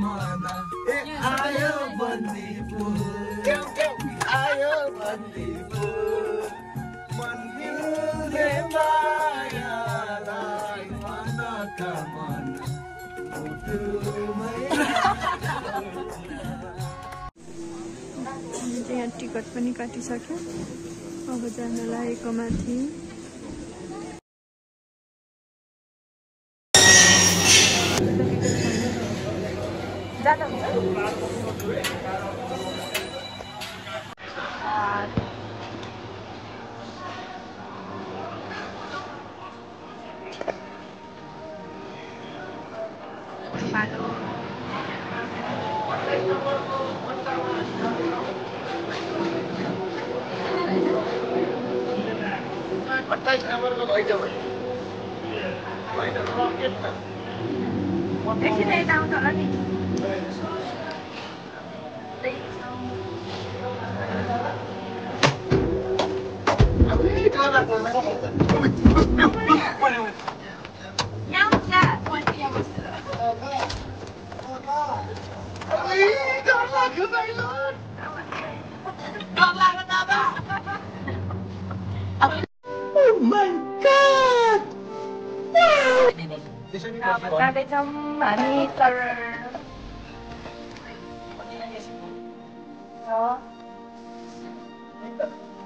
कामना आयो बन्दीपुर आयो बन्दीपुर मन हिउँदे मायालाई मनोकामना यहाँ टिकट पनि काटिसक्यो अब जान लागेको माथि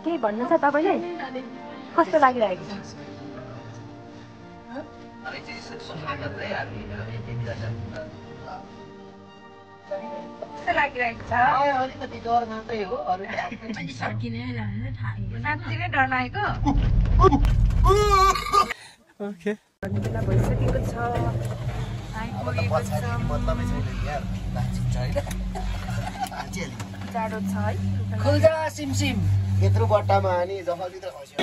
के भन्नु छ तपाईले कस्तो लागिरहेको छ लागिरहेको छ अलिकति डर मात्रै हो अरु सकिने साँच्चै नै डर लागेको ओके बेला भइसकेको छ जाडो छ है खुल्जा सिमसिम यत्रो बट्टामा अनि जफाभित्र खस्यो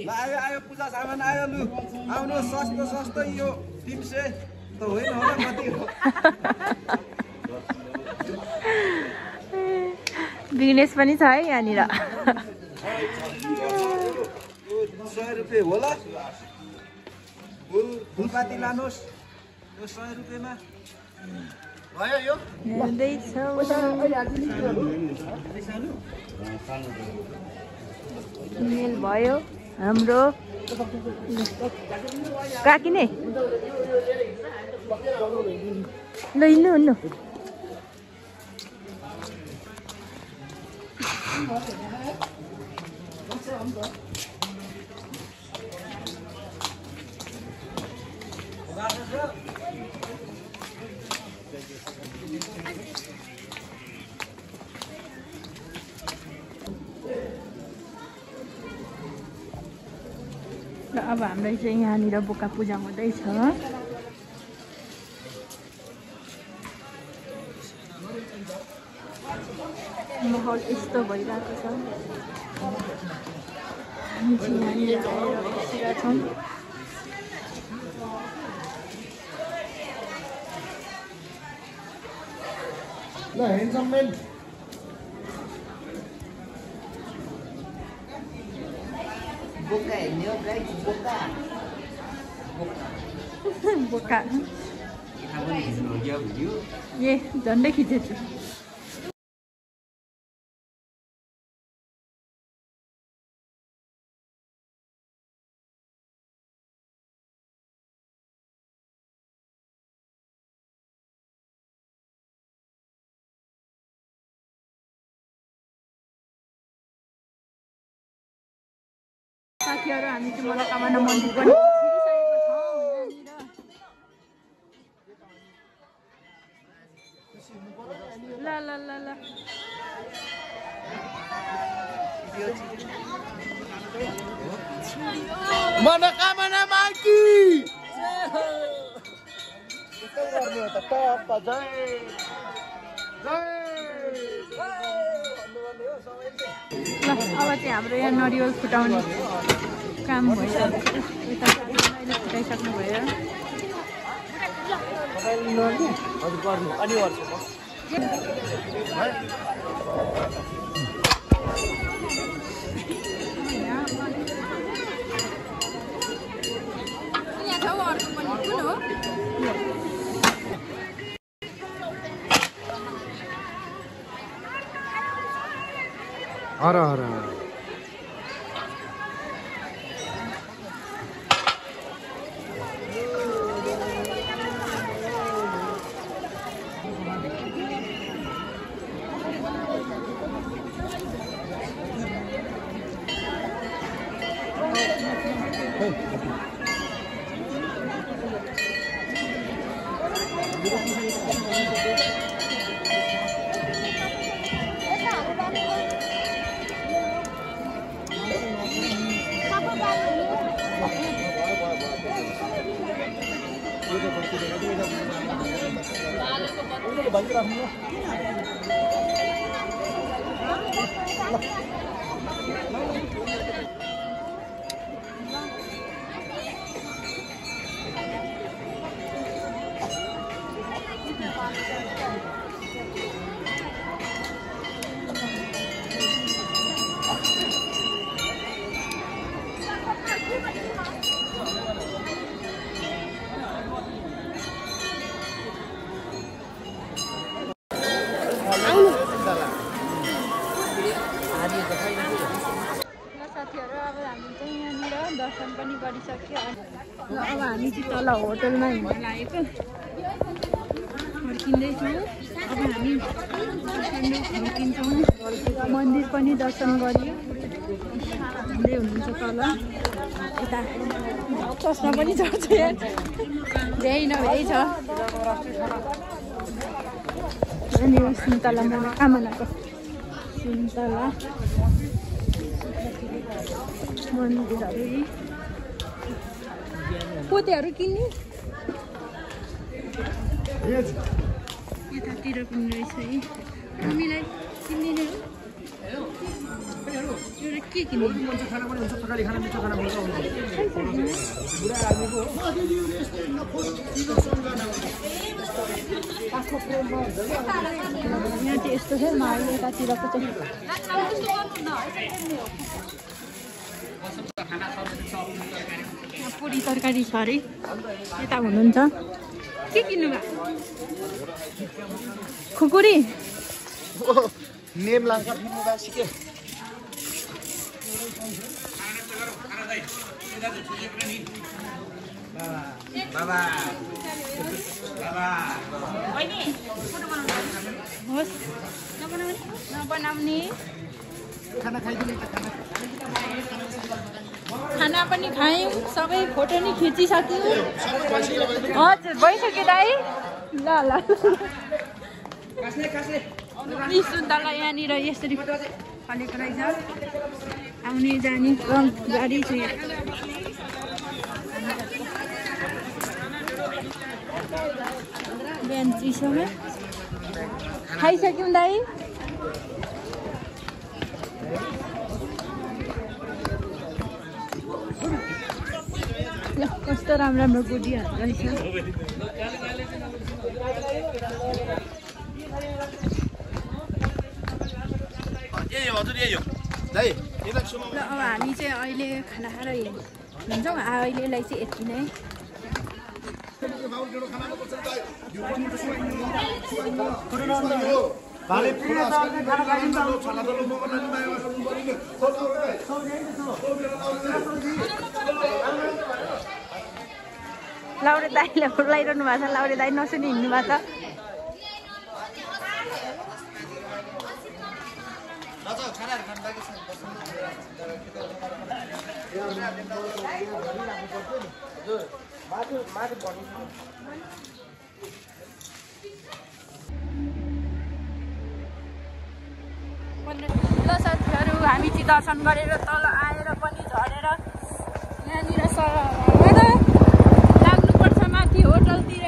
आयो आयो पूजा सामान आयो लु आउनु सस्तो सस्तो यो 300 त होइन होला कति हो बिजनेस पनि छ है यहाँनिर 100 रुपैयाँ होला फुलपाती लानुहोस् यो 100 रुपैयाँमा भयो यो मेल भयो हाम्रो काकिने ल इल्नु र अब हाम्रो चाहिँ यहाँनिर बोका पूजा हुँदैछ माहौल यस्तो भइरहेको छ हामी चाहिँ यहाँनिर आएर बसेका छौँ ल हेन्डसम मेन बोका हेर्ने हो राइट बोका बोका ए झन्डै खिचेछु साथीहरु हामी चाहिँ मनोकामना मन्दिर पनि छिरिसकेको छौं यहाँनिर ल मनोकामना मागी जय जय अब चाहिँ हाम्रो यहाँ नरिवल फुटाउने काम भइसक्यो। यता अहिले फुटाइसक्नु भयो। साथीहरु अब हामी चाहिँ यहाँनिर दर्शन पनि गरिसक्यो। अब हामी चाहिँ तल होटलमा हिँड्न लागेको फर्किँदैछौँ। अब हामी फर्किन्छौँ। मन्दिर पनि दर्शन गरियो। हिँड्दै हुनुहुन्छ तल। यता चस्मा पनि चढ्छ यहाँ। भ्याइ नभ्याइ छ। अनि सुन्तला मनोकामनाको सुन्तला मन्दिरहरू पोतेहरू किन्ने यतातिर पनि रहेछ है। हामीलाई किन्दिने एउटा के किन्ने यहाँ चाहिँ यस्तो छ। अहिले यतातिरको चाहिँ पुरी तरकारी छ अरे। यता हुनुहुन्छ के किन्नु भयो? खुकुरी नेम लाग्छ सिके बाबा होस् नबनाउने खाना खाइदिनु खाना पनि खायौँ। सबै फोटो नि खिचिसक्यो। हजुर भइसक्यो दाइ। ल ल सुन्तला यहाँनिर यसरी फलेको रहेछ। आउने जाने गाडी छ यहाँ। बिहान 30 खाइसक्यौँ दाइ। ल कस्तो राम्रो राम्रो गुडियाहरू रहेछ। ल अब हामी चाहिँ अहिले खाना खाएर हिँड्छौँ। अहिलेलाई चाहिँ यति नै। लाउरे दाइले बोलाइरहनु भएको छ। लाउरे दाइ नसुनि हिँड्नु भएको छ। ल साथीहरू हामी चाहिँ दर्शन गरेर तल आएर पनि झरेर यहाँनिर लाग्नुपर्छ माथि होटलतिर।